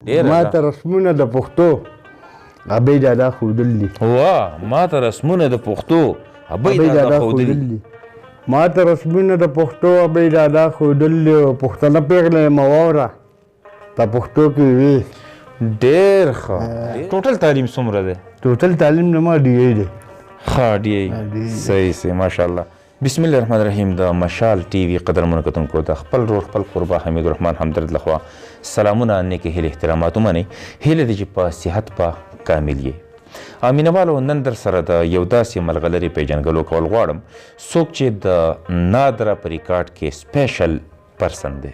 ما ته رسمونه د پښتو ابۍ دادا ښودل دي. واه ما ته رسمونه د پښتو ابۍ دادا ښودل دي. ما ته رسمونه د پښتو ابۍ دادا ښودل دي او پښتنه پیغله یم واوره په پښتو کې وي. ډېر ښه. ټوټل تعلیم څومره دی؟ ټوټل تعلیم زما ډي ای دی. ښه ډي ای. صحیح ماشاءالله. بسم الله الرحمن الرحیم. د مشال ټي وي قدرمنو کتونکو ته خپل ورور خپل قربا حمید الرحمن همدرد لخوا سلامونه نیکې هیلې احترامات ومنئ. هیله ده چې په صحت په کامل یې. مینه والو نن در سره د یو داسې ملغلرې پیژنګلو کول غواړم څوک چې د نادره په ریکارډ کې سپیشل پرسن دی.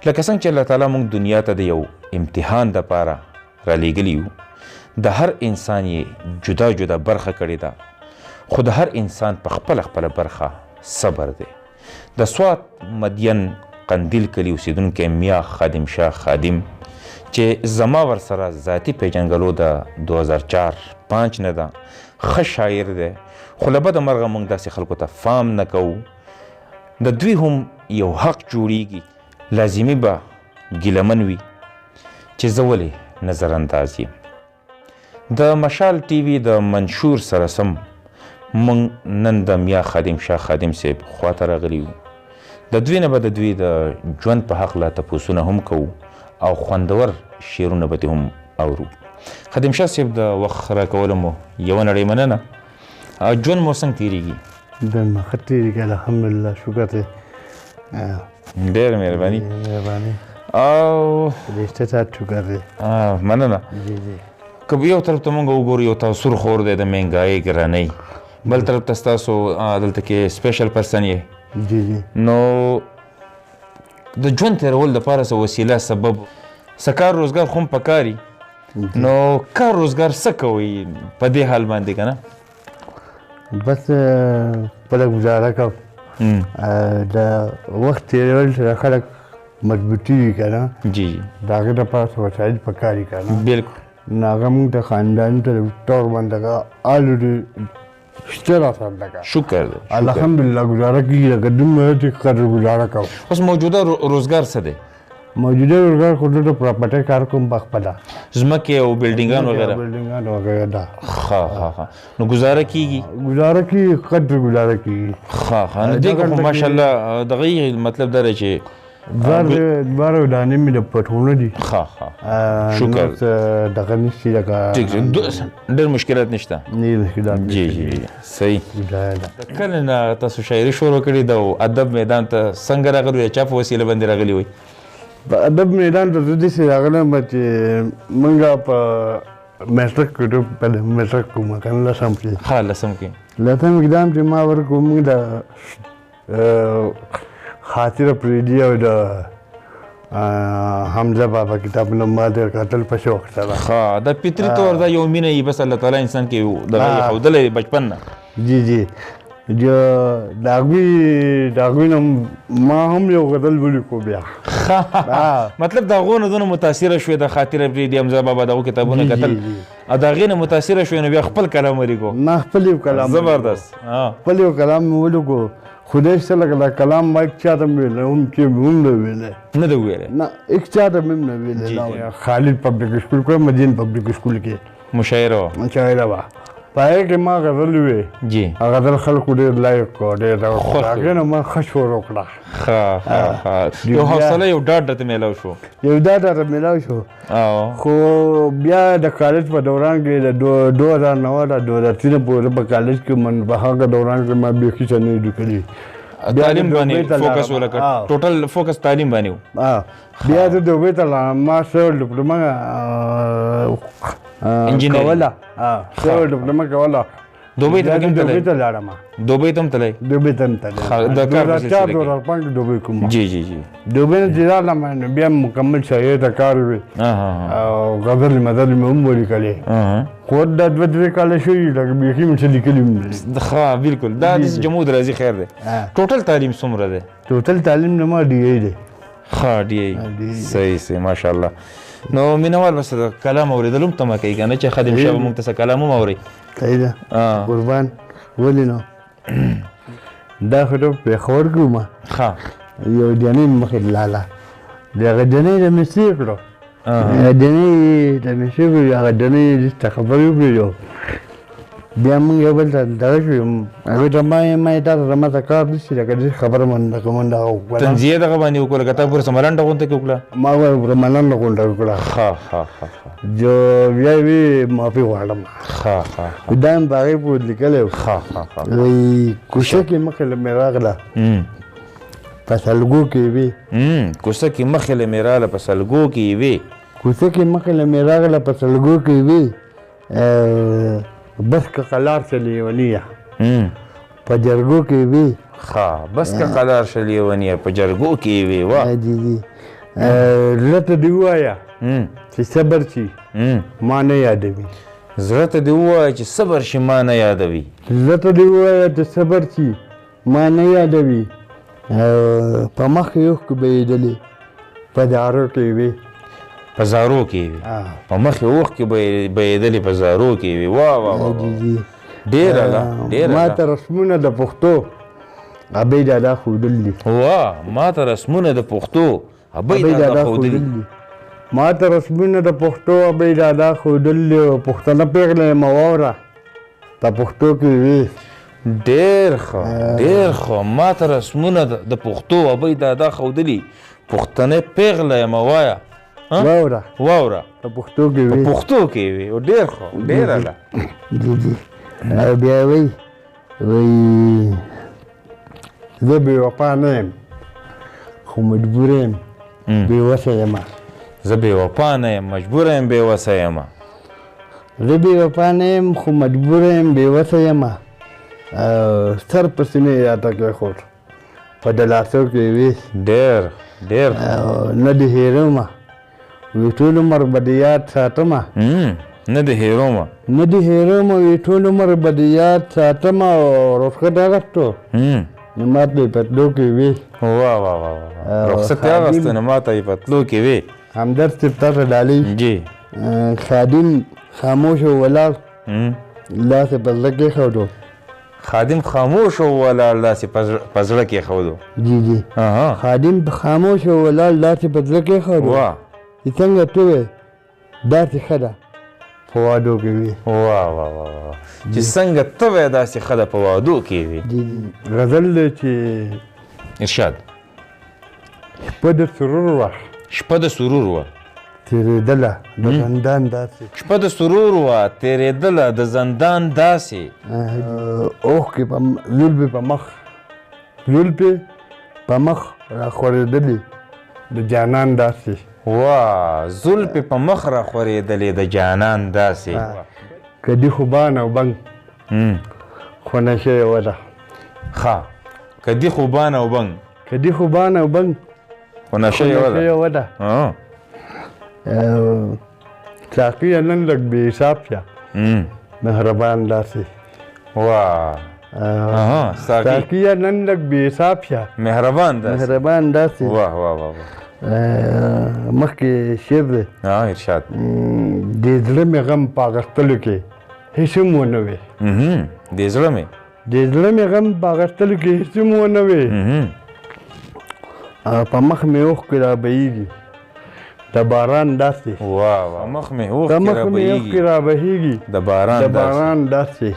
لکه څنګه چې الله تعالی موږ دنیا ته د یو امتحان دپاره رالیږلي یو د هر انسان یې جدا جدا برخه کړې ده خو د هر انسان په خپله برخه صبر دی. د سوات مدین قندیل کلي اوسیدونکی میا خادم شاه خادم چې زما ورسره ذاتي پیژنګلو د 2004-5 نه ده ښه شاعر دی خو له بده مرغه موږ داسې خلکو ته فام نه کوو. د دوی هم یو حق جوړیږي لازمي به ګیلمن وي چې زه ولې نظرانداز یم. د مشال ټي وي د منشور سره سم موږ نن د میا خادم شاه خادم صاحب خواته راغلي یو. د دوی نه به د دوی د ژوند په هکله تپوسونه هم کوو او خوندور شعرونه به هم اورو. خادم شاه صاحب د وخت راکولو مو یوه نړۍ مننه. ژوند مو څنګه تېرېږي؟ ژوند مو ښه تېرېږي الحمدلله شکر دی. ډېره مهرباني. او خدای ته شکر دی. مننه. که یو طرف ته موږ وګورو یو تاثر خور دی د مهنګایۍ ګرانۍ بل طرف ته ستاسو دلته کې سپیشل پرسن یې نو د ژوند تېرول دپاره څه وسیله سبب څه کار روزګار خو هم پکاري نو کار روزګار څه کوئ په دې حال باندې که نه؟ بس خپله ګزاره کوم. د وخت تېرول سره خلک مضبوطي وي که نه جی د هغې دپاره څه وسایل پکاري که نه بلکل نو هغه موږ ته خاندان ته د طور باندې هغه الریډي شته راسره لکه شکر دی الحمدلله ګزاره کېږي لکه دومره چې قدر ګزاره کوم. اوس موجوده روزګار څه دی؟ موجوده روزګار خو دلته پراپرټۍ کار کوم په خپله ځمکې او بلډینګان وغیره بلډینګان وغیره ده. ښه نو ګزاره کېږي؟ ګزاره کېږي قدر ګزاره کېږي. ښه نو دې که خو ماشاءالله دغه مطلب دا دی چې دواره ودانې مې د پټونه دي. ښه شکر دغه نشي لکه ډېر مشکلات نشته. نه مشکلات جی صحیح. د کله نه تاسو شاعري شروع کړې ده او ادب میدان ته څنګه راغلي چا په وسیله باندې راغلي وئ؟ په ادب میدان ته زه داسې راغلم چې موږ په میټرک کې په میټرک کوم که نه لسم کې لسم کې لسم اقدام چې ما ورکړو موږ د خاطره پرېږدي او د حمزه بابا کتابونه ما ډېر کتل په شوق سره. د فطري طور دا یو مینه یي بس الله تعالی انسان کې دغه یې ښودلی بچپن نه. جی د هغوی نه ما هم یو غزل ولیکو بیا. مطلب د هغو نه دونه متاثره شوې د خاطره پرېږدي حمزه بابا د هغو کتابونه کتل او د هغې نه متاثره شوې نو بیا خپل کلام ولیکو؟ ما خپل یو کلام زبردست خپل یو کلام مې ولیکو. خدای شته لکه دا کلام ما هیڅ چاته مې ویلی هم چې مې هم نه ویلی نه ده ویلی نه هیڅ چاته مې هم نه ویلی. خالد پبلک سکول کې مدین پبلک سکول کې مشاعره وه په هغې کې ما غزل وې جی غزل خلکو ډېر لایق کړو ډېر هغې نه ما ښه شروع کړه. یو حوصله یو ډاډ درته میلاو شو؟ یو ډاډ راته میلاو شو خو بیا د کالج په دوران کې د 2009 نه 2003 پورې په کالج کې په هغه دوران کې ما بیخي څه نه لیکلي. تعلیم باندې فوکس ولکه ټوټل فوکس تعلیم باندې و. بیا زه دوبۍ ته لاړم ما سیول ډپلوما کوله سیول ډپلوما کوله. دوبۍ ته لاړم. دوبۍ ته هم تللی؟ دوبۍ ته هم تللی 2004-2005 دوبۍ کوم. جی دوبۍ نه چې راغلم نو بیا مکمل شاعر ته کار وي او غزل مزل مې هم ولیکلې خو دا 2-3 کاله شوي لکه بیخي مې څه لیکلي هم ښه بلکل دا د جمود راځي خیر دی. ټوټل تعلیم څومره دی؟ ټوټل تعلیم زما ډي ای دی. ښه ډي ای صحیح ماشاءالله. نو مینوال بس د کلام اورېدل هم تمه کوي که نه چې خادم شاه به موږ ته څه کلام هم اورئ؟ کوي ده قربان ولې نو دا خو ته پېښور کې وم یو جنۍ مخې لاله د هغه جنۍ نه مې څه کړو دنې د مې شوي هغه دنې دې ته خبرې وکړې بیا موږ یو بل ته دغه شو هغوی ته ما تا ته زما ته کار نشي لکه داسې خبره منډه که منډه وکړه تنزیه دغه باندې وکړه که تا پورې څه ملنډه غونته کې وکړه ما ورپورې ملنډه غونډه وکړه جو بیا یې وی معافي غواړم دا هم په هغې پورې لیکلی و وایي کوڅه کې مخې له مې راغله په سلګو کې وي کوڅه کې مخې له مې راغله په سلګو کې یې وي کوڅه کې مخې له مې راغله په سلګو کې وي بس که قلار شه لیونیه په جرګو کې وي بس که قلار شه لیونیه په جرګو کې وي واه جی زړه ته دې ووایه چې صبر شي ما نه یادوي زړه ته دې ووایه چې صبر شي ما نه یادوي زړه ته دې ووایه چې صبر شي ما نه یادوي په مخ کې اوښکې بهېدلې په دارو کې وي په زارو کې وي په مخې اوښکې بهېدلې په زارو کې وي واه ډېره ما ته رسمونه د پښتو ابۍ دادا ښودل دي واه ما ته رسمونه د پښتو ابۍ دادا ښودل دي ما ته رسمونه د پښتو ابۍ دادا ښودل دي پښتنه پېغله یم واوره په پښتو کې وي ډېر ښه ما ته رسمونه د پښتو ابۍ دادا ښودلي پښتنه پېغله یم وایه واوره په پښتو کې وي پښتو کې وي ډېر ښه ډېره ده بیا وایي زه بې وفا نه یم خو مجبوره یم بې وسه یم زه بې وفا نه یم مجبوره یم بې وسه یم زه بې وفا نه یم خو مجبوره یم بې وسه یم سر په سینې راته کېښود په دلاسو کې وي ډېر نه دې هېرومه وی ټول عمر به دې یاد ساتمه نه دې هېرومه وی ټول عمر به دې یاد ساتمه او رخصت اخیستو نو ما ته یې پتلو کې وي رخصت یې اخیستو نو ما ته یې پتلو کې وي همدرد صاحب تا ته ډالۍ جی خادم خاموش و ولاړ لاس یې په زړه کېښودو خادم خاموش و ولاړ لاس یې په زړه کېښودو جی خادم خاموش و ولاړ لاس یې په زړه کېښودو چې څنګه ته وې داسې ښه ده په وادو کې وي چې څنګه ته وې داسې ښه ده په وادو کې وي غزل دی چې ارشاد شپه د سرور وه تېرېدله د زندان داسې شپه د سرور وه تېرېدله د زندان داسې اوښکې زلفې په مخ راخورېدلې د جانان داسې زلفې په مخ راخورېدلې د جانان داسې کدي خوبان او بنګ خو نشه یې وده کدي خوبان او بنګ خو نشه یې وده ساقیه نن لږ بې حساب شه مهربان داسې ساقیه نن لږ بې حساب شه مهربان داسې مخکې شعر دی ارشاد د زړه مې غم په اخیستلو کې هېڅ هم ونه وې د زړه مې غم په اخیستلو کې هېڅ هم ونه وې په مخ مې اوښکې را بهېږي د باران داسې مخ مې اوښکې را بهېږي د باران داسې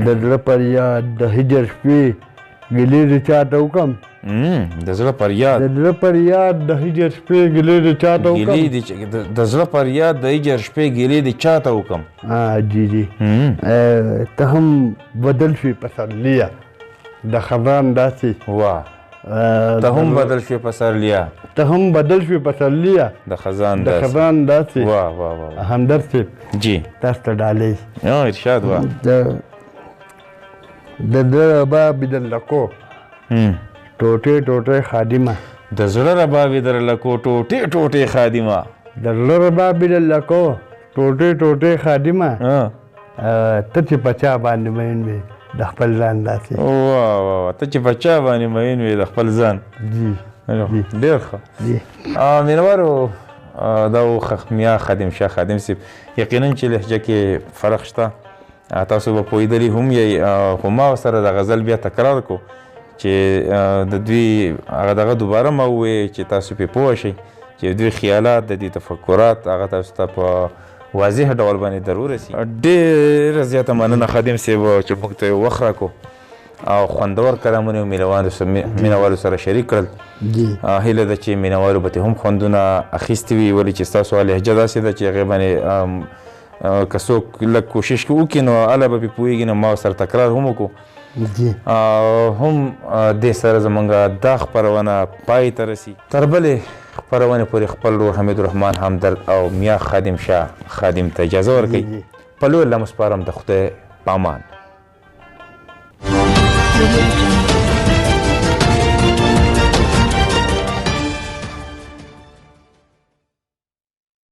د زړه پر یاد د هجر شپې ګیلې د چاته وکړم د زړه پر یاد د هجر شپې ګیلې د چاته وکړم د زړه پر یاد د هجر شپې ګیلې د چاته وکړم جی ته هم بدل شوې پسرلیه د خزان داسې ته هم بدل شوې پسرلیه د خزان داسې همدرد صاحب جی تاسو ته ډالۍ ارشاد د زړه رباب در لکو ټوټې خادمه د زړه رباب در لکو ټوټې خادمه د زړه رباب در لکو ټوټې خادمه ته چې په چا باندې مین وې د خپل ځان داسې ته چې په چا باندې مین وې د خپل ځان جی ډېر ښه مینوارو دا و میا خادم شاه خادم صاحب یقینا چې لهجه کې فرق شته تاسو به پوهېدلي هم یئ خو ما سره د غزل بیا تکرار کو چې د دوی هغه دغه دوباره ما ووایې چې تاسو پرې پوه شئ چې دوی خیالات د دې تفکرات هغه تاسو ته په واضح ډول باندې ضرور رسي. ډېره زیاته مننه خادم صاحب چې موږ ته وخت راکړو او خوندور کلامونه مینوالو سره شریک کړل. هیله ده چې مینوالو به هم خوندونه اخیستې وي، ولې چې ستاسو لهجه داسې ده چې هغې باندې که څوک لږ کوشش وکړي نو هله به پرې پوهېږي. نو ما سره تکرار هم وکړو هم دې سره زمونږ دا خپرونه پای ته رسي. تر بلې خپرونې پورې خپل ورور حمید الرحمن همدرد او میا خادم شاه خادم ته اجازه ورکوي. په لوی الله مسپارم د خدای په امان.